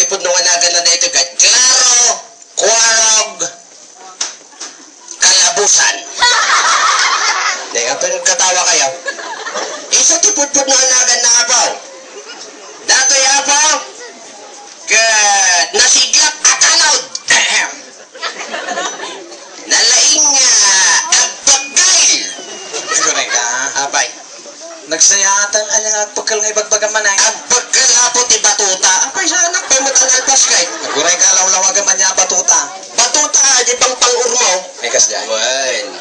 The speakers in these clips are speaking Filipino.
tipod nung anagan na dito ka. Klaro, Quarog, Kalabusan. Hindi, kapag katawa kayo. Isa tipod-pod nung anagan na apaw. Dato'y apaw. Nasiglap at anod. Nalaing agpagkail. Correct ka. Apay. Nagsayatan alang agpagkal nga ibagbaga manay. Agpagkal hapot i batuta. Apay sa anak pa mo tanalpas kay. Correct ka lawlawagan man niya batuta. Batuta di pang pang-urmo. May kasya. Well.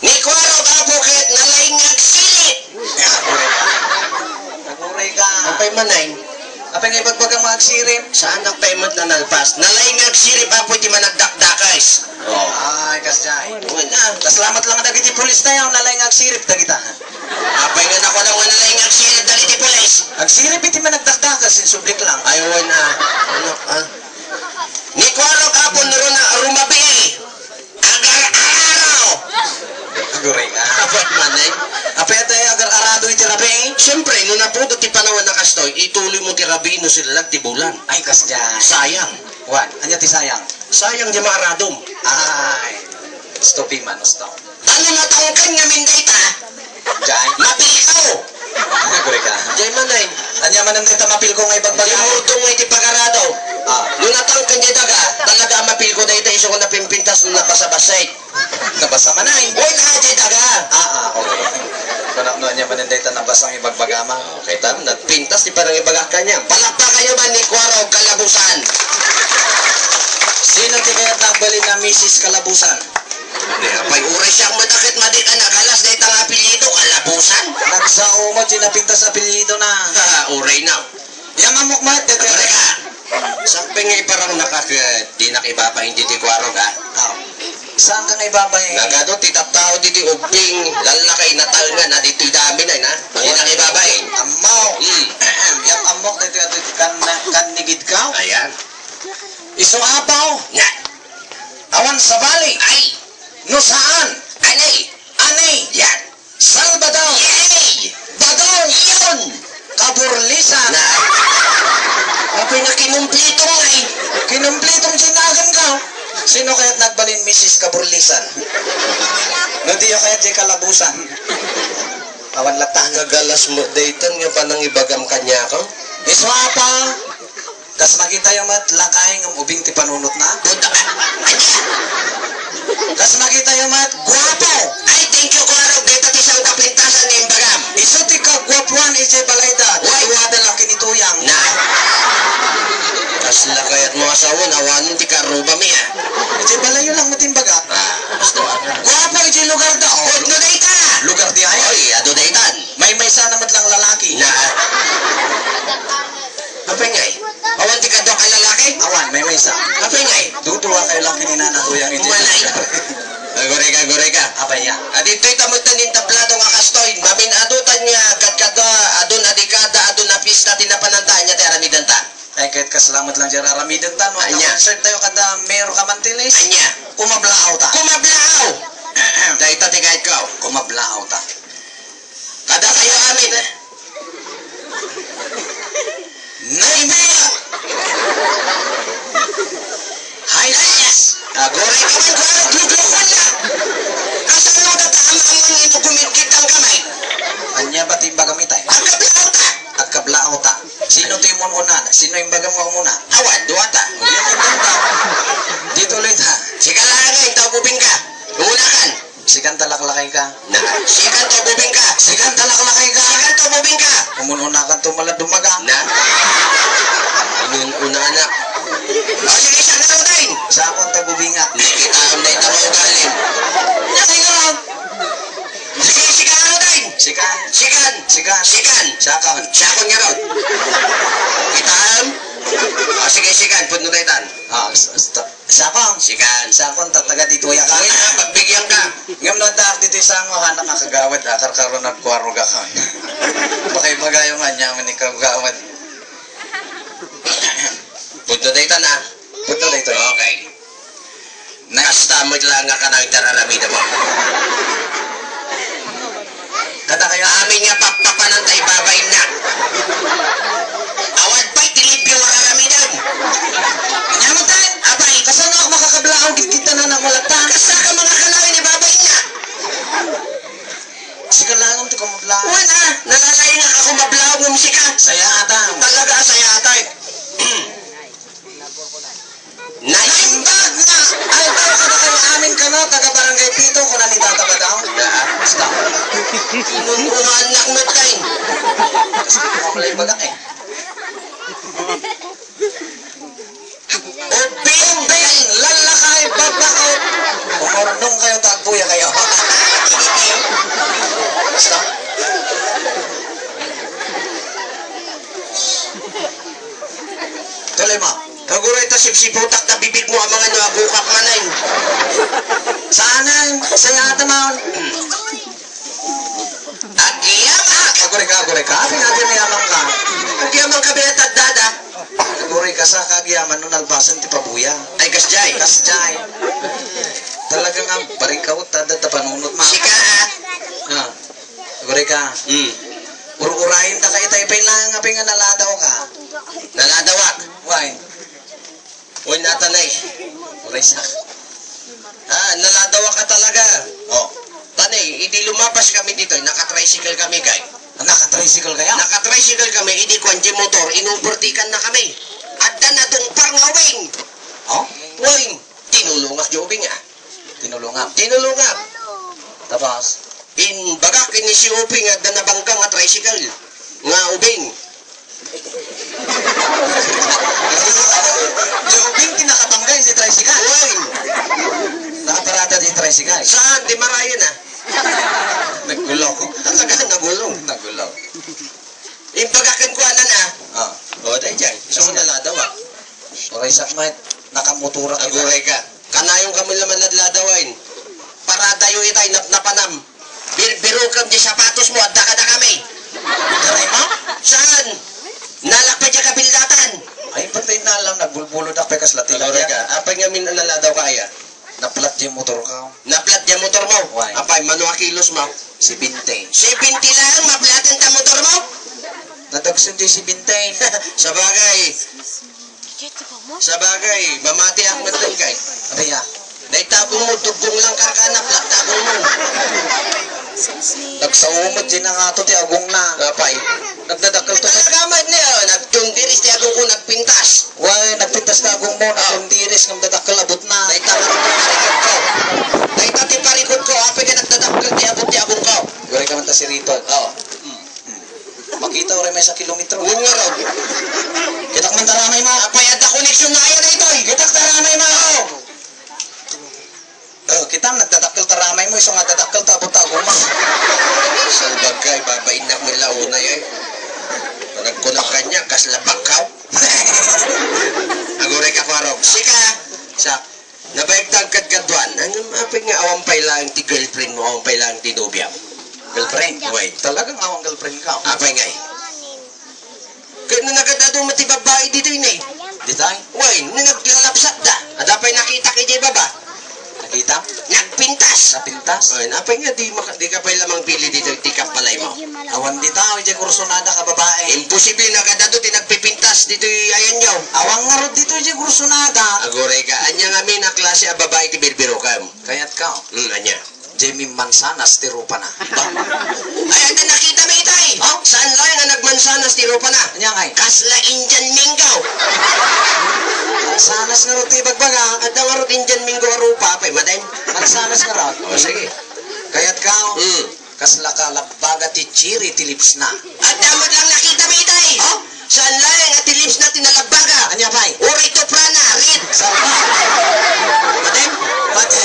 Ni Quarog apokit nalaing agsilit. Correct ka. Apay manay. Apay nga ibagbaga maagsirip. Sa anak pa mo tanalpas. Nalaing agsilip apo di managdakdakais. Oh. Ay, kasya. Wala. Salamat lang na dagiti pulis na yaw nalay nga agsirip dagita. Apay nga nako lang nalaing agsilip dali ti pulis. Agsirip iti managdakdakas sin sublik lang. Ayaw na. Anak Ni Quarog apon ron na rumabi. Agar-araw. Correct ka. Apay manay. Apay tayo agar arado iti rabi. Siyempre, nung naputo ti panawan na kastoy, ituloy mo ti rabino sila nagtibulan. Ay, kasya. Sayang. Wan, anya ti sayang. Sayang di maaradom. Ay. Stopping man, stop. Ano natangkan nga mindayta? Jai. Mapilikaw. Correct ka. Jay manay. Anya man ang dito mapil ko nga ibagbaga. Simuto nga iti pagarado. Nung natangkan di daga, talaga mapil ko dayta iso ko napimpintas nung napasabasay. Nabasa manay. Uy na di daga. Okay. Kunak no anya man ang dito nabasang ibagbaga ma. Okay, tam, nagpintas di parang ibagakan niya. Palakpa kayo man ni Quarog Kalabusan. Sino ti kaya nagbali na Mrs. Kalabusan? Pay uray siyang matakit madita na galas na itang apelido, Kalabusan. Nagsaumo, tinapintas sa apelido na. Uray na. Yamamok mat, Pare ka. Sabi nga parang di nakibaba hindi ti Quarog ha. Saan ka nga ibabay? Nagado titaptao diti ubing lalakay natal nga na dito'y dami na na. Di nakibaba eh. Amaw. Yang amok dito kan nigid ka. Ayan. Iso apaw. Nga. Awan sa bali. Ay. No saan? Anay. Anay. Yan. Salvador. Yay. Badong. Yun. Kaburlisan. Na. Apoy na kinumplito nga eh. Kinumplitong sinagan ka. Sino kaya't nagbalin Mrs. Kaburlisan? No di yung kaya't di Kalabusan. Awan latang. Nagalas mo daytan nga pa nang ibagam kanya ko. Iso apaw. Kas makita yung mat lakay ng ubing ti panunot na. Buta ka. Kas makita yung mat guwapo. Ay, thank you, Quarog. Dito tisang kapintasan ni Imbagam. Iso ti kagwapuan iti balayda. Wada lang kinituyang. Na. Kasla kaya't mga sawon, awanin ti karuba mi ha. Iti balayo lang matimbaga. Gusto ano? Guwapo iti lugar daw. Huwag na dayta. Lugar di ay. Oy, ado daytan. May sana mat lang lalaki. Na. Apay ngay. Awan ti kadwa kay lalaki. Awan, may sa. Apay ngay. Duduwa kayo lang kininanatuyang iti. Malay. Gore ka. Apay ya. Adito'y tamutan ng tablado nga kastoy. Mamin adutan niya, katkada, adun adikada, adun na pista, tinapanantaan niya, teramidan ta. Ay, kahit kasalamat lang dyan raramidan ta. No? Anya. Concert tayo kada mayor kamantilis. Anya. Kumablahaw ta. Kumablaw! Dahil tati kahit ka. Kumablahaw ta. Kada kayo amin. Naibaya! Hay, Yes! Gore ka man, Quarog, luglukon na! Asan mo tatama ang ito kumidkit ang kamay? anya ba timba gamitay? Ang kablaw ta! Agkablao ta. Sino ti mon una? Sino yung baga mo muna? Awan, duwa ta. Dito ulit ha. Sige lang nga, itaw bubing ka. Unakan. Sikan talaklakay ka. Na, sikan to bubing ka. Sikan talaklakay ka. Sikan to bubing ka. Umununakan to malad dumaga. Na. Inuna anak. O sige, siya na lang tayo. Sa akong tagubingat. Nakita ang na ito mga galing. Nakingan! Sige, sikan ano tayo. Sikan. Sikan. Sikan. Sikan. Sakon. Sakon nga ron. Kitaan. O sige, sikan. Put no taytan. Sakon. Sikan. Sakon tataga dito ya ka. Uy na, pagbigyan ka. Ngam na taak dito isang hanak nga kagawad. Akar karon nagkuarog ka. Bakay magayo nga niya man ikaw gawad. Put no taytan ha. Punto dito. Okay. Nakastamot lang nga ka na itararamida mo. Kada kayo Amin nga papapanantay babay na. Awad pa'y tilipyo raramida. Inunuhan nak natin. Kasi di ko malay bagak eh. Uping! Bing! Lalakay! Babakaw! Umurnong kayo, tagpuya kayo. Basta. Tuloy mo. Kaguray ta sipsiputak na bibig mo ang mga nagukak manay. Sana, saya tamaon. Agiyama! Aguray ka. Abi natin mayamang ka. Agiyamang kabinatad dada. Aguray ka sa kagiyaman nung nalbasan ti pabuya. Ay kasjay. Kasjay. Talaga nga, barikaw, tada panunot ma. Sika ha? Ha. Aguray ka. Ur-urahin na kayo tayo lang nga nga naladaw ka. Naladawak. Why? Uy natanay. Uray sa. Naladawak ka talaga. Oh. Tanay, hindi lumapas kami dito. Naka-tricycle kami kay. Naka-tricycle kaya? Naka-tricycle kami, hindi kwanji motor. Inubertikan na kami. At na itong parngawing. Oh? Wing. Tinulungas jobing ah. Tinulungan. Tinulungan. Tapos? In bagak ini si Uping at nabanggang at tricycle. Nga ubing. Jobing kinakatanggay si tricycle. Wing. Nakaparada di tricycle. Saan? Di marayan ah. Nagulong. Talaga nagulong. Nagulong. In bagakan ko anan ah. Ah. O, dahil dyan. Gusto mo naladaw ah. Uray sa may nakamotura ka. Aguray ka. Kanayong kami naman nadladawain. Parada yung itay napanam. Biro kam di sapatos mo at daka na kami. Karay mo? Saan? Nalakpa dyan kabildatan. Ay, patay na lang. Nagbulbulo na pekas latin. Aguray ka. Apay nga minaladaw kaya. Naplat yung motor ka. Naplat dyan motor mo. Why? Apay, manuha kilos mo. Si Bintay. 70 lang, maplatan ta motor mo. Nadagsun di si Bintay. Sa bagay. Sa bagay, mamati ang matay kay. Abaya. Naitagong mo, dugong lang karkana, plagtagong mo. Nagsaumod din na nga to ti agong na. Apay. Nagdadakal to sa... Nagagamad niya, nagtundiris ti agong ko nagpintas. Why, nagpintas na agong mo. Nagtundiris ng dadakal abot na. Naitagong ko parikot ko. Naitati parikot ko, apay ka nagdadakal ti abot ti agong ko. Gawin ka man ta si Rito. Oo. Makita ko rin may sa kilometro. Huwag nga raw. Kitak man taramay mo. Apay, at koneksyon na kaya na ito eh. Kitak taramay mo. Kita nagdadakal taramay mo. Isang nga dadakal tapos agong mo. Sa bagay, babain na mo launay eh. Nagkunang kanya, kaslapag ka. Aguray ka kwarog. Sika. Sa, nabayagtag kadkadwan. Ang apay nga awampay lang ti girlfriend mo, awampay lang ti nobya. Girlfriend? Wait. Talagang awang girlfriend ka. Apay nga eh. Kaya na nagadado mati babae dito yun eh. Di tayo? Wait, naglalapsat da. Adapay nakita kay di baba. Nakita? Nagpintas. Napintas? Ay, apay nga, di ka pa lamang pili dito, di ka palay mo. Awan di tao. Diyan kursonada ka babae. Imposible na kadado, di nagpipintas dito ayan nyo. Awang nga ro dito diyan kursonada. Agoray ka, anya nga may na klase a babae ti birbiro ka. Kaya't ka. Anya. Jamie Mansanas, tirupa na. Ay, anda nakita mo itay. Oh? Saan lang nga nagmansanas tiro pa na? Anya ngay? Kasla Indian Mingaw. Mansanas nga ro ti bagbaga. At nga ro Indian Mingaw arupa, apay, madam. Mansanas nga ro. O, sige. Kaya't ka. Hmm. Kasla ka labaga ti chiri ti lips na. At damot lang nakita mo itay. Oh? Saan lang nga tilips na tinalabaga? Anya pa'y? Uri to prana, rit. Sarpa. Madam? Mati.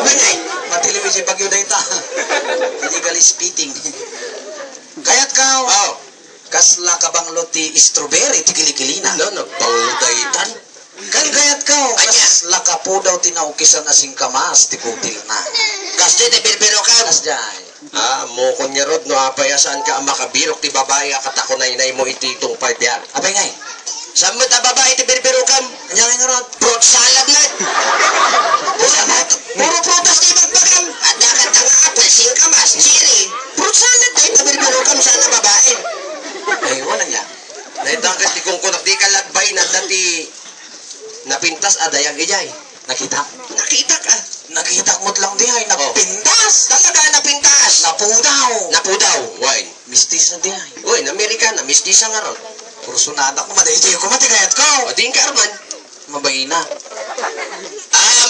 Bagay. Matiliwi si Bagyo Dayta. Illegally speaking. Kaya't ka. Oh. Kasla ka bang loti strawberry ti kilikilina. No, nagpangudaytan. Kan kaya't ka. Anya. Kasla ka po daw tinaukisan asing kamas ti kutil na. Kasi ti birbiro ka. Kasjay. Mukon niya rod, no, apayasaan ka ang makabirok ti babae, akata ko na inay mo ititong padya. Abay ngay. Saan mo ta babae ti birbiro kam? Anya nga rod. Fruit salad na. Puro prutas ti magbagam. At dagat ang apple, singkamas, chili. Fruit salad na ito birbiro kam sana babae. Ay, wala niya. Naitakat ti kung kunak di ka lagbay na dati napintas adayag ijay. Nakita? Nakita ka. Nakita mo't lang di ay napintas. Talaga napintas. Napudaw. Napudaw. Wine. Mistis na di ay. Uy, Amerikana, mistisa nga ron. Kursunada ko madayti ko matigayat ko. O din ka, Arman. Mabay na.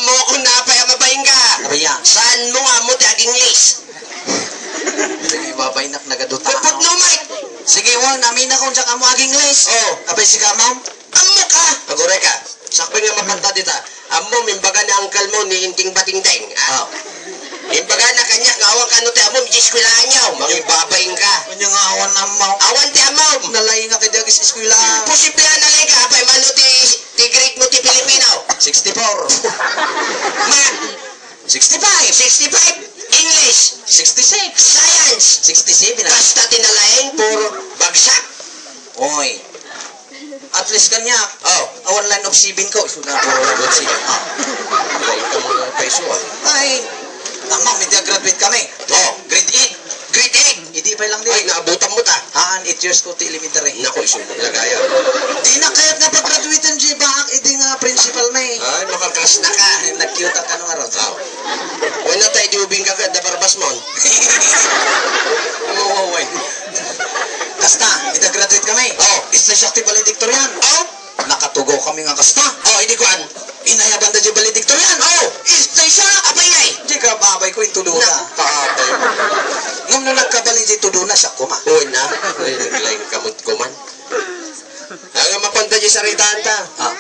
Mo kung napay mabayin ka. Abaya. Saan mo nga mo ti aging English? Sige, babay nak nagaduta Puput no, Mike. Sige, wal, namin ako sa kamo aging les. Oh. Abay si kamam. Amo ka. Agore ka. Sakpay nga mapanta dita. Amo, mimbaga na angkal mo ni Inting Batingdeng. Oh. Mimbaga na kanya, ngawang ka no te amo, jiskwelahan niyo. Mangibabayin ka. Kanya nga awan amaw. Awan ti amo. Nalay nga kaya sa eskwela. Posibleng na lang ka. Apay mano ti Greek mo ti Pilipino. 64. Ma. 65. 65. English. 66. Science. 67 na. Basta tinalaing puro bagsak. Oy. At least kanya. Oh. Awan line of sibin ko. Iso na po. Lain ka mga peso ah. Ay. Tama, may graduate kami. Oh. Grade 8. Grade 8. Hindi pa lang Ay, din. naabutan mo ta. Haan, 8 years ko ti elementary. Naku, isumog lagaya. Di na kaya't nga pag-graduate ang G-Back, hindi nga principal na eh. Ay, makakas na ka. Nag-cute ang kanong araw. Oh. Wala tayo diubing ka da barbas mon. Oo, oy. Kasta, ita-graduate kami. Oh. Isla siya ti valedictorian. Oh. Nakatugo kami nga kasta. Oh, hindi ko an. Inayaban da di valedictorian. Oh, istay siya. Apay ngay. Di ka babay ko yung tuduna. Nakapabay. Ngam nung nagkabalin di tuduna siya kuma. Uy na. Ay, naglain kamot ko man. Ang mapanta di sa ritaan ta. Ah,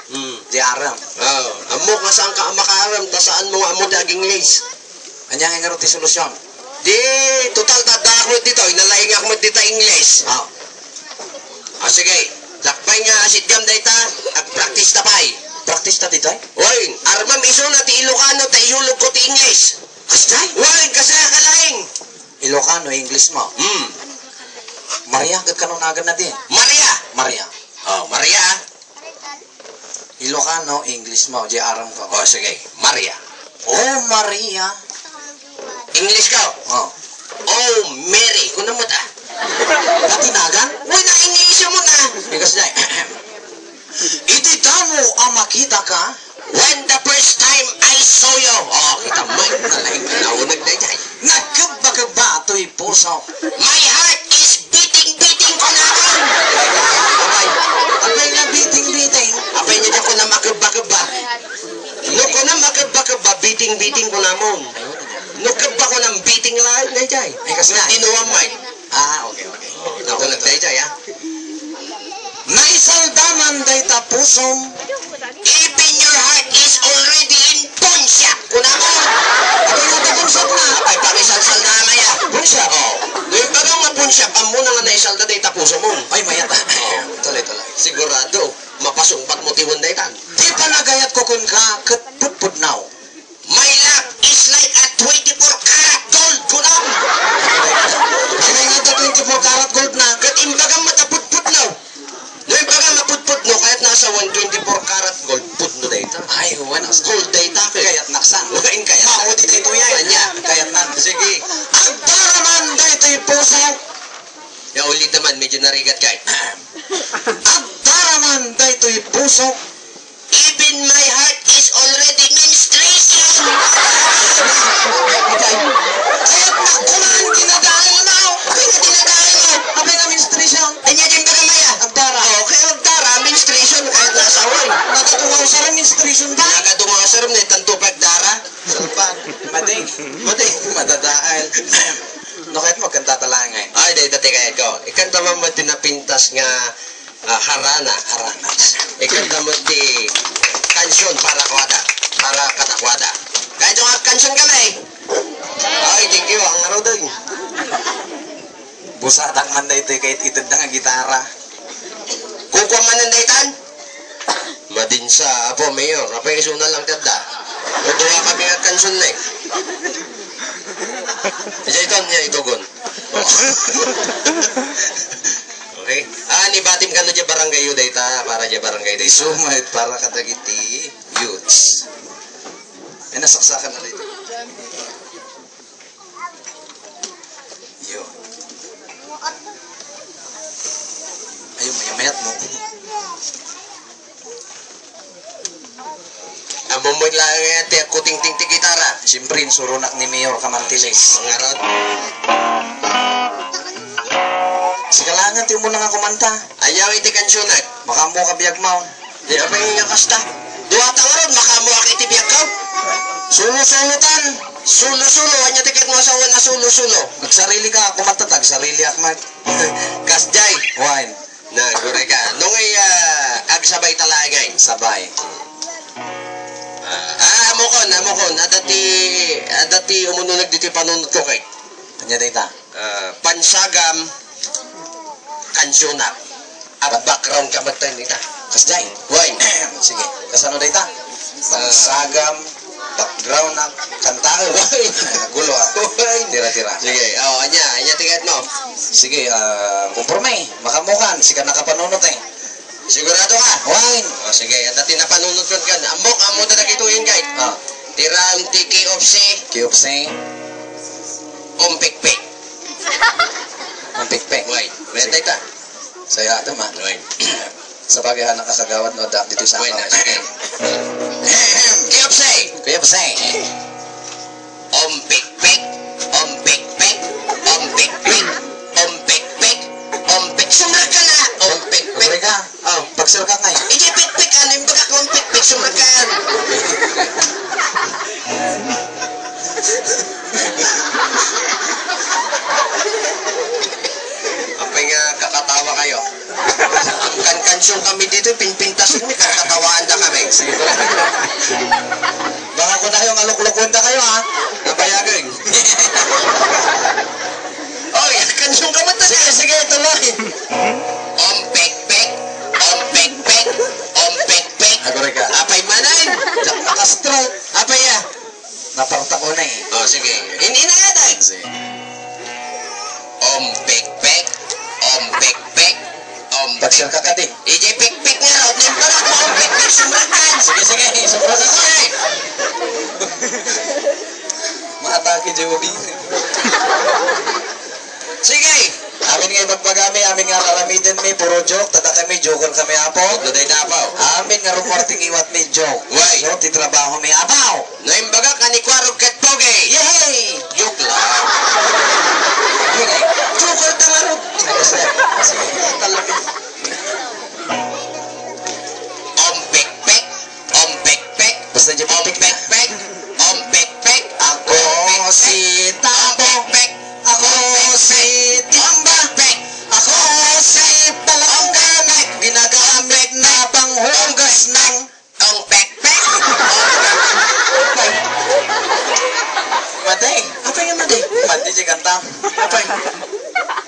di aram. Oh, amo nga saan ka makaram, ta saan mo nga amo daging lace. Kanya nga nga ti solusyon. Di, total dadakot dito. Inalaing ako mo dito English. Ah, Ah, sige. Lakpay nga asit gam dayta. At practice na pay. practice na dito eh. Uy, armam iso na ti Ilocano, ta ihulog ko ti English. Kastay? Uy, kasi kalaing. Ilocano, English mo. Maria, agad kanunagan na din. Maria. Maria. Oh, Maria. Ilocano, English mo. Di aram ko. Oh, sige. Maria. Oh, Maria. English ka. Oh. Oh, Mary. Kuna mo ta. Katinagan? Uy, na-English mo na. Because na iti damo ang makita ka. When the first time I saw you. Oh, kita mo. Nalaing ka na. Unag na dyan. Nagkabagaba to'y puso. My heart is beating ko na. Abay na biting-biting. Apay niya dyan ko na makabakaba. No ko na makabakaba, biting ko na mo. No kaba ko ng biting lang na dyan. Ay, kasi na. Tinuwang mic. Ah, okay. Ako nagtay dyan, ha? Naisaldaman day tapusom. Even your heart is already in punshak. Kuna mo. Abay na tapusom na. Ay, pakisalsal na maya. Punshak? Oo. Yung bagang mapunshak, amo na nga naisalda day tapuso mo. Ay, mayat. Tuloy. Sigurado, mapasumpat mo tiwan day tan. Di pa nagayat ko kun ka, katputput now. My love is like a 24 karat gold. Kuna mo. Ay, nga 24 karat gold na. Kat imbagang mataputput now. Yung bagang maputput no, kahit nasa 124 karat gold, put no data. Ay, huwan. Gold data. Kayat naksan. Kain kaya. Maudi tayo yan. Anya. Kayat nan. Sige. Ang paraman day to'y puso. Ya ulit naman, medyo narigat kay. Ang paraman day to'y puso. Even my heart is already menstruation. Kaya't nakunan, dinadaan na. Apay nga dinadaan mo. Abay na menstruation. Anya din baga maya. Ang dara. Oh, kaya magdara, menstruation kahit nasa away. Natatungaw sa rin menstruation ba? Nagatungo nga sarum na itanto pagdara. Salpan. Maday. Madadaal. No, kahit magkanta talangay. Ay, dati kaya ko. Ikanta mo mo tinapintas nga harana. Harana. Ikanta mo di kansyon para kwada. Para katakwada. Kahit yung kansyon kami. Ay, thank you. Ang araw doon. Busatak man day to'y kahit itad na nga gitara. Kukuha man ng daytan. Madinsa, apo, mayor. Apay iso na lang tanda. Uduwa kami nga kansyon na eh. Jayton niya itugon. Okay. Nibatim ka na dyan barangay yu dayta. Para dyan barangay Di dayta. sumait para katagiti youths. Ay, nasaksakan na dito. Yun. Ayun, mayamayat mo. Amumod lang nga tiyak kuting-ting ti gitara. Siyempre, surunak ni Mayor Camartiles. Mga rod. Sikalangan, tiyo mo na nga kumanta. Ayaw iti kansyonan. Baka mo kabiyag mo. Di apay nga kasta. Duwata nga ron, makamuha kiti biyak ka. Sulutan. Sulo-sulo, anya tiket mo sa una sulo-sulo. Magsarili ka, kumatatag, sarili akmat. Kasjay. Wine. Na, guray ka. Nung ay agsabay talagay. Sabay. Amokon. Adati umununag dito yung panunod ko kay. Anya dita. Pansagam kansyonak. At background ka magtayin dita. Kasjay. Wine. Sige. Kasano dita? Pansagam, background na kantao. Gulo ah. Tira-tira. Sige, anya tiket mo. Sige, kumporme. Makamukan. Sika nakapanunot eh. Sigurado ka? Wine. Sige, adati napanunod ko ka. Ambok, amo na nagituin kay. Tiram tiki opsi. Kiopse. Umpikpik. Ang pikpik. Wine. Wine ta. Saya ato man. Wine. Sa bagay na kasagawad no da dito sa Wine na, ako. sige. Kiopsi. Kiopse. Umpikpik. Umpikpik. Umpikpik. Umpikpik. Umpik. Sumrak ka na. Umpikpik. Pagre ka. Pagsir ka ngayon. Iji pikpik. Ano yung baga kong pikpik? Sumrak ka yan. Apay nga kakatawa kayo. Ang kankansyon kami dito, pinpintasin mi, kakatawaan na kami. Sige ko. Baka ko na yung alok-lokon na kayo ha. Nabayagin. Oy, kansyon ka mata. Sige, tuloy. Ompek-pek. Ompek-pek. Ompek-pek. Agore ka. Apay manan. Jak nakastroke. Apay ya. Naparta ko na eh. Sige. Inayatag. Sige. Ompek-pek. Ompek-pek. Pagsir ka ka din. Iji pik-pik nga raw. Nimbarak mo ompek-pek. Sumrakan. Sige. Sobra ka. Sige. Maatake Joby. Sige. Amin nga ipagpagami, amin nga karamitin may puro joke, tada kami joker kami apo. Duday na apaw. Amin nga reporting iwat may joke. Why? So, titrabaho may apaw. Naimbaga kanikwarog kat poge. Yay! Joke lang. Okay. Joker tangarog. Sige. Talaga. Ompek-pek. Ompek-pek. Basta dyan pipik. Ompek-pek. Ompek-pek. Ako si Tabo. Ompek-pek. Ako si Timba. Ompek-pek. Ako si Palanggan. Ginagamit na panghugas ng Ompek-pek. Maday. Apa yung maday? Maday si kanta. Apa yung?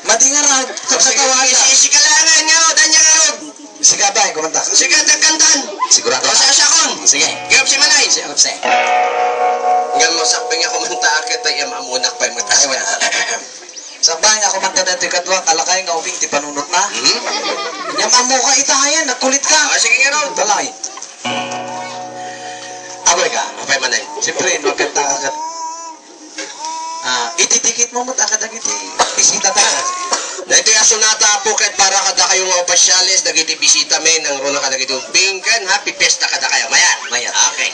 Maday nga raw. Kapsatawaga. Sikalangan nga o. Tanya nga o. Sige ba, kumanta. Sige, tagkantan. Sigurado O ka. sa sakon. Sige. Gayop si Manay. Sige, sige. Nga mo sakbing ako mantakit ay amunak pa yung Ay, wala. Sa bahay nga kumanta na ito katwa, kalakay nga ubing, ti panunot na. Nyamang mo ka itahayan, nagkulit ka. Sige nga raw. Talay. Aboy ka. Apay Manay. Siyempre, no, kanta agad. Ititikit mo mo't agad agad bisita tayo. Na ito yung sunata po kahit para kada kayong mga pasyalis, nagiti bisita men, ang runa ka nagiti pinggan, happy fiesta kada kayo. Mayan. Mayan. Okay.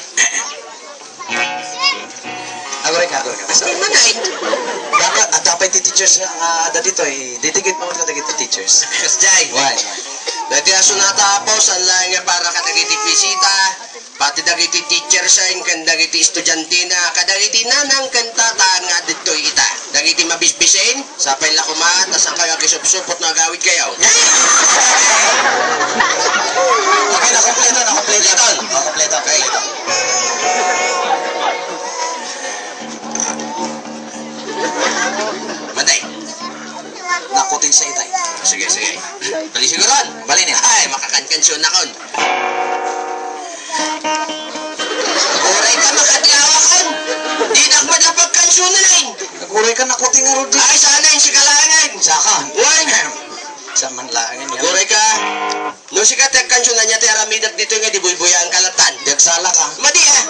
Agoy ka. Basta. Manay. Dapat ti teachers nga ada dito ditikit mo ka dagiti teachers. Kasjay. Why? Na ito yung sunata po sa lang para kada nagiti bisita, pati dagiti teacher sa kan dagiti estudyante na kadagiti nanang kantata nga dito ita. Dagiti mabisbisin, sapay la kumaat, nasang kayo kisupsupot na gawid kayo. Okay, nakompleto. Kompleto. Okay. Manday. Nakutin sa itay. Sige. Dali siguron. Balinin. Ay, makakankansyon na kon. Uray ka makadlawakan. Di na ako madapagkansyon na lang. Naguray ka nakutin nga rodi. Ay, sana yung sikalangan. Saka. Uy. Sa manlaangin niya. Uray ka. No si katagkansyon na niya teramidag dito nga di buy-buya ang kalatan. Dagsala ka. Madi ah.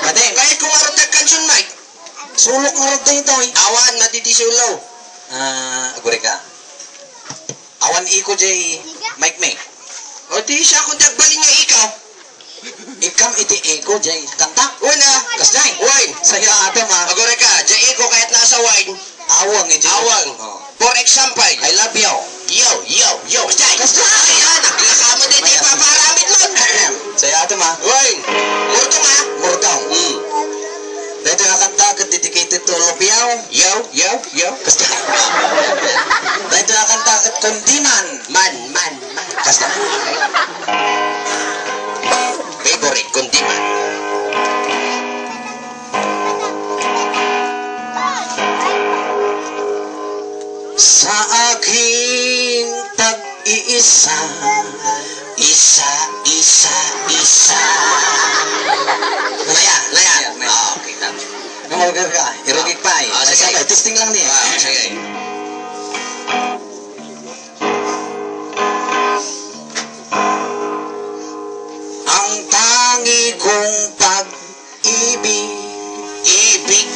Madi. Kahit kung araw tagkansyon, Mike. Sulok nga rodi ito Awan, matitisulo. Aguray ka. Awan iko jay Mike May. O di siya kung tagbalin nga ikaw. Ikam iti iko jay kanta. Una. Kasjay. Wine. Saya ate ma. Agoray ka. Diyan iko kahit nasa wine. Awang iti. Awang. Oh. For example. I love you. Yo. Kasjay. Ayan, naglaka mo dito. Ipaparamid mo. Saya ate ma. Wine. Murto nga. Murdaw. Hmm. Dito nga kanta kat Yo. Kasta. Dahil ito akan takot kundiman. Man. Kasta. Favorite kundi man. Sa aking pag-iisa, Isa. Laya. Okay, tama. Gumagal ka, irugig pa eh. Sige. Sabay, testing lang niya. Sige. Ang tangi kong pag-ibig Ibig.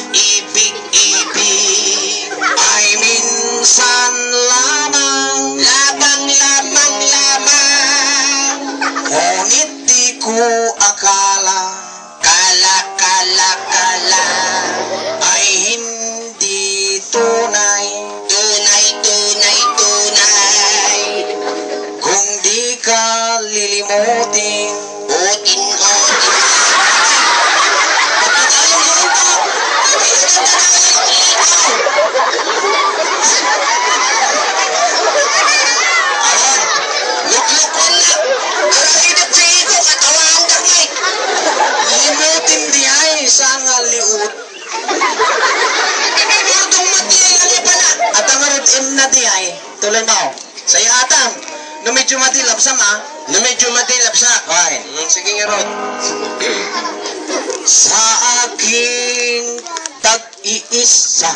ay minsan lamang, Lamang. ngunit di ko akala Kala. ay hindi tunay Tunay. kung di ka lilimutin. Utin. Luklukon na. Arahinap sa iko. Katawaan ka kay. Limutin di ay nga liut. Mordong matiyay lang niya pala. At ang rutin na di ay tuloy mo. Sa atang, no medyo matilap sama. Na medyo madilap sa. Okay. Sige nga, Rod. Sa aking tag-iisa.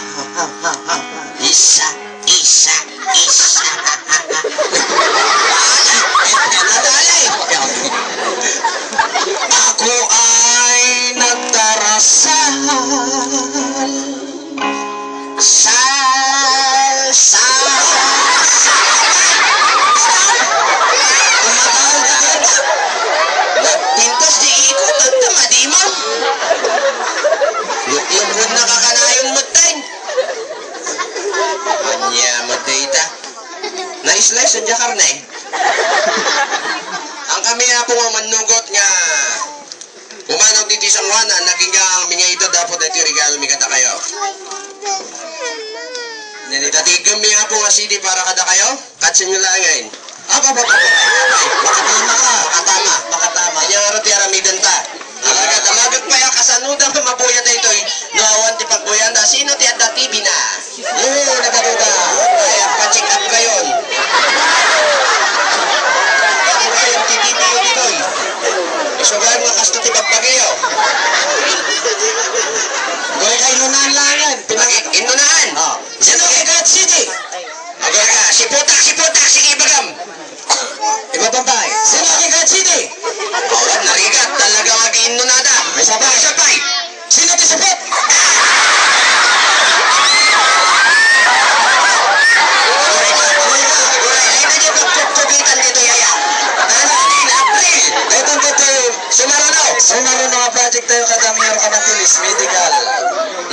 Isa. Nadalay. Ako ay nagdarasal. Pintas di ikot at tamadi mo. Luklukod na kakanayong matay. Anya matay ta. Na-slice ang jakar na eh. Ang kami nga po nga manugot nga umanong dito sa Juana, naging nga mga ito dapat ito regalo mi kata kayo. Dati kami nga po nga CD para kada kayo, katsin nyo lang ngayon. Apa. Makatama. Kanya nga roti aramidan ta. Alaga, tamagat pa yung kasanuda mabuya na ito. Nawan ti pagbuyan na. Sino ti at TV na? Oo, nagatuda. Kaya, pa-check up kayon. Ano kayo ti TV yun ito? Isugan nga kasto ti pagbagayo. Gawin ka inunahan lang yan. Inunahan? Oh. Sino kay God City? Okay ka, siputak, sige bagam. Ibabantay. Sino aking God City? Oh, narigat, talaga mag-inunada. May sabay. Sino ti sapot? Sumaro na project tayo kadamihan ka mantilis, medical.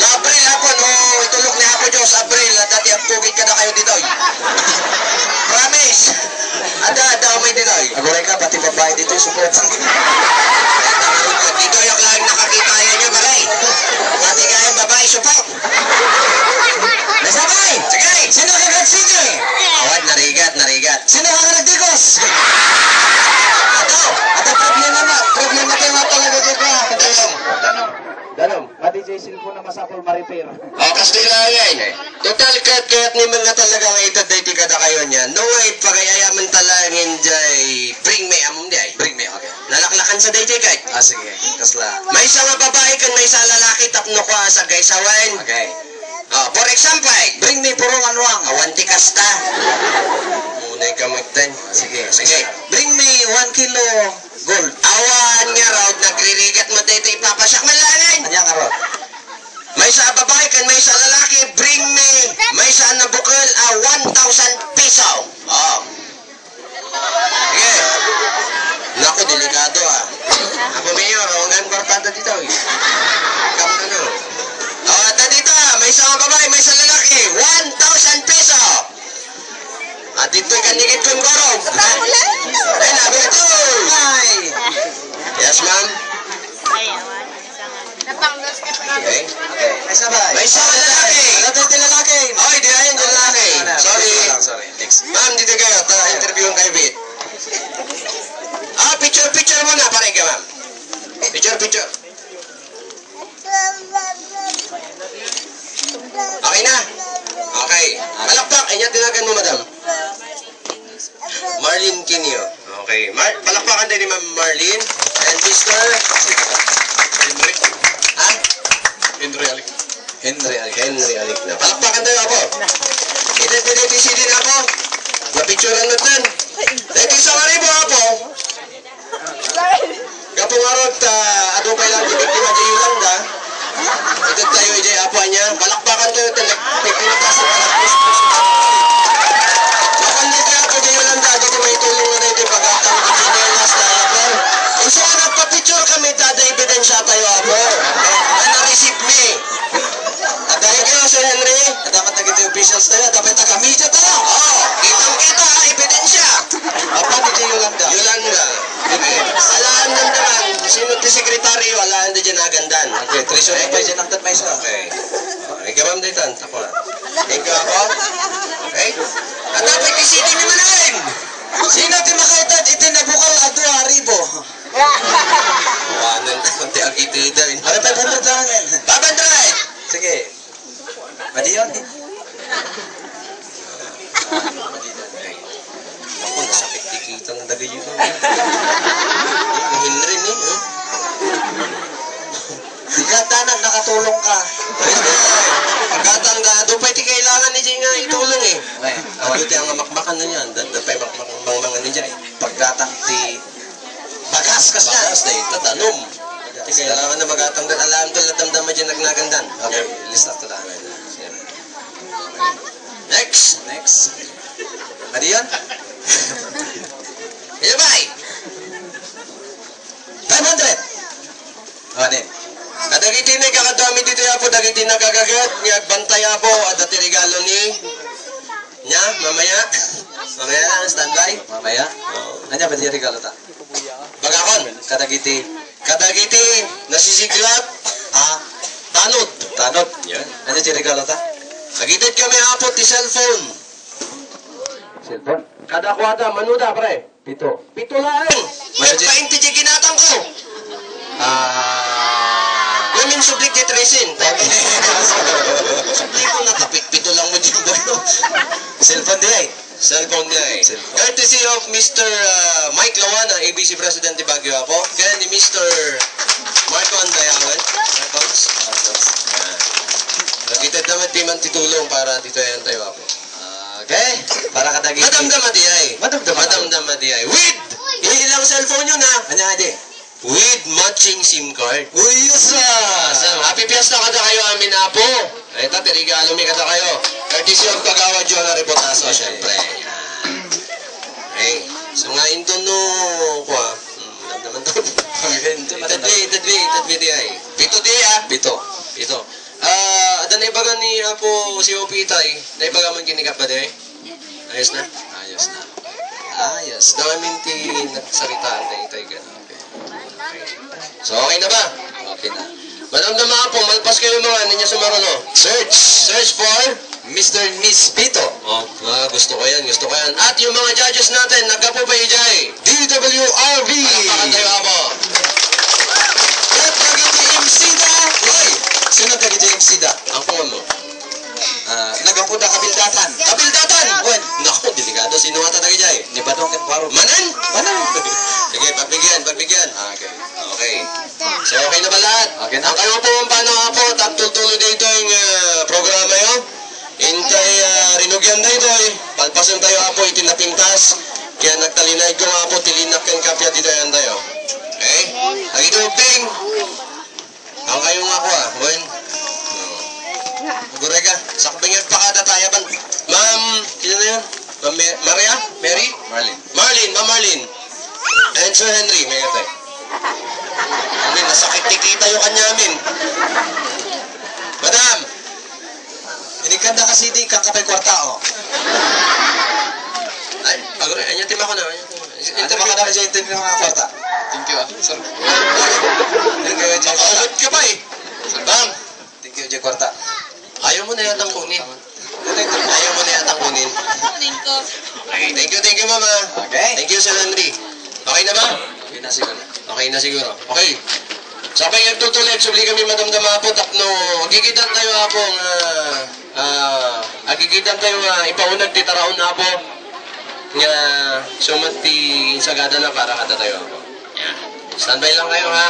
Na April hapon, itulok ni Apo Diyos, April, at dati ang tugit ka na kayo dito. Promise. Ada may dito. Aguray ka, pati babae dito yung support. Dito yung lang nakakita nyo, balay. Pati kaya babae, support. May sabay! Sige. Sino kay God City? Awad, narigat. Sino ka nagdigos? Ato. At ang problema kayo nga talaga dyan ka. Danom, pati Jason ko na masapol ma-repair. Kastilangan. Total kat ni mga talaga nga ito day di kada kayo niya. No way pagayayaman talangin jay. Bring me among day. Bring me, okay. Nalaklakan sa day kay. Sige, kasla. May isa nga babae kan may isa lalaki tapno ko sa gaysawan. Okay. For example, Bring me purong anwang. awanti kasta. Munay ka magtan. Sige. Bring me 1 kilo gold. Awan nga raw nagririgat mo dito ipapasak malangan. Anyang karot. May sa babae kan may sa lalaki, bring me. May sa nabukal 1,000 piso. Oh. Sige. Naku, delikado ah. Ako mayor, ang barkada dito. Kamu na no. At dito, may sa babae, may sa lalaki, 1,000 piso. At dito kanigit kong gorong. Ay, nabi ito. Ay! Yes, ma'am. Okay. May sabay. May sa lalaki. Lalaki. next. Ma'am, dito kayo. Interviewin kayo, Bit. Picture muna. Paray ka, ma'am. Picture. Okay na? Okay. Palakpak. Inya tinagan mo, madam. Marlene Quinio. Okay. Palakpakan din ni Ma'am Marlene. And Mr. Henry. Ha? Henry Alik. Henry Alik. Henry Alik na. Palakpakan tayo ako. Identity din ako. Mapicturean natin. Thank you sa maribo ako. Gapong arot, adupay lang di biktima di Yolanda. Ito tayo ijay apa niya. Palakpakan tayo ito. Nagpipilitas na palakpus. Kapag na tayo ako di Yolanda, dito may tulong na ito pag-atang engineers na ako. Kung saan nagpa-picture kami, tada ebidensya tayo ako. Ano receive me? At dahil kayo, Sir Henry, Dapat na kita officials tayo. Dapat taga-media tayo. kitang-kita, ebidensya. Apa ni Jay Yolanda? Yolanda. Alaan lang naman. Sino ti sekretaryo, alaan na dyan agandan. Okay, treasury pa dyan ang tatmay sa. Okay. Ikaw ma'am daytan. Tako na. Ikaw ako. Okay. At dapat isiti mi manain. Sino ti makaitad? Itinabukal adwa haribo. Wanan. Kunti ang itida. Ano pa pagkatangin? Babandrait. Sige. Madiyon. Ako, nasakit tikita ng dagay yun. Henry ni. Sigatanan, nakatulong ka. Pagkatanda, doon pa iti kailangan ni Jay nga itulong eh. Okay. Awal iti ang makmakan na yan. Doon pa makmakang ni Jay. Pagkatang ti bagas ka siya. Bakas na ito, danom. Iti kailangan na magatang doon. Alam doon, damdaman dyan nagnagandan. Okay, lista to lang. Next. Madiyon? Ilabay! 500! Ano din? Kadagiti na kakadami dito po, dagiti na kagagat, niyagbantay po, at dati regalo ni niya, mamaya. Mamaya lang, standby. Mamaya? Anya ba di regalo ta? Bagakon, Kadagiti. nasisiglat, tanod. Tanot. Yan. Anya di regalo ta? Nagitid kami hapot di cellphone. Cellphone. Kada kwata, manuda pre. Pito. Pito lang. Nagpainti di ginatang ko. Women sublik di tresin. Sublik ko nakapit. Pito lang mo dyan ba? Cellphone di ay. Cellphone niya eh. Cellphone. Courtesy of Mr. Mike Lawana, ABC President di Baguio po. Kaya ni Mr. Marco Andayangan. Marcos. Nakita naman timan titulong para dito yan tayo po. Okay. Para kadagiti. Madamdama di ay. Madamdama. Di ay. With! Ilang cellphone yun ha. Anya adi? With matching SIM card. Uy, yusa! Happy Fiesta kada kayo amin na po. Ay tate, regalo mi kada kayo. Courtesy of Kagawa John na Repotaso, syempre. Okay. So nga into no kwa. Damdaman to. Tadwi di ay. Pito di ah. Pito. Ada na ibagan ni Apo si Opitay. Na ibagan man kinikap ba di ay? Ayos na? Ayos na. Damin ti nagsaritaan na itay ka. So okay na ba? Okay na. Madamdama po, malpas kayo mga ninyo sa maruno. Search for Mr. and Miss Pito. gusto ko yan. At yung mga judges natin, nagkapo pa ijay. DWRV. Palakpakan tayo ako. At nagiti MC da. Hoy! Sino nagiti MC da? Ang pungan mo. Nagapuda kabildatan. Kabildatan! Wen. Naku, delikado. Sino nga tatag ijay? Ni Badong ken Paro. Manan? Manan. Sige, pagbigyan. Okay. Okay. So, okay na ba lahat? Okay na. Ang kayo po, paano nga po, tagtutuloy dito yung programa yun. Intay rinugyan na ito eh. Palpasan tayo po, itinapintas. Kaya nagtalinay ko nga po, tilinak yung kapya dito yan tayo. Okay? Lagi ito, Ping. Ang kayo nga po Wen. Gurega, sakbing yung pakada tayo ban. Ma'am, sino na yun? Maria? Mary? Ma'am Marlene. And Sir Henry, may ito. Nasakit tikita yung kanyamin. Madam! Inikanda kasi di kang kapay kwarta o. Ay, pagore, anyan tim ako na. Ito baka na siya interview ng mga kwarta. Thank you sir. Thank you, Jay. Makaumot ka pa eh. Bang! Thank you, Jay Kwarta. Ayaw mo na yatang kunin. Ayaw mo na yata kunin. Kunin ko. Okay, thank you, mama. Okay. Thank you, Sir Henry. Okay na ba? Okay na siguro. Okay na siguro. Okay. Sabay agtutuloy, subli kami madamdama po, tapno, agigitan tayo ako agigitan tayo ipaunag ti taraon na po, nga sumat ti insagada na para kata tayo ako. Standby lang kayo ha.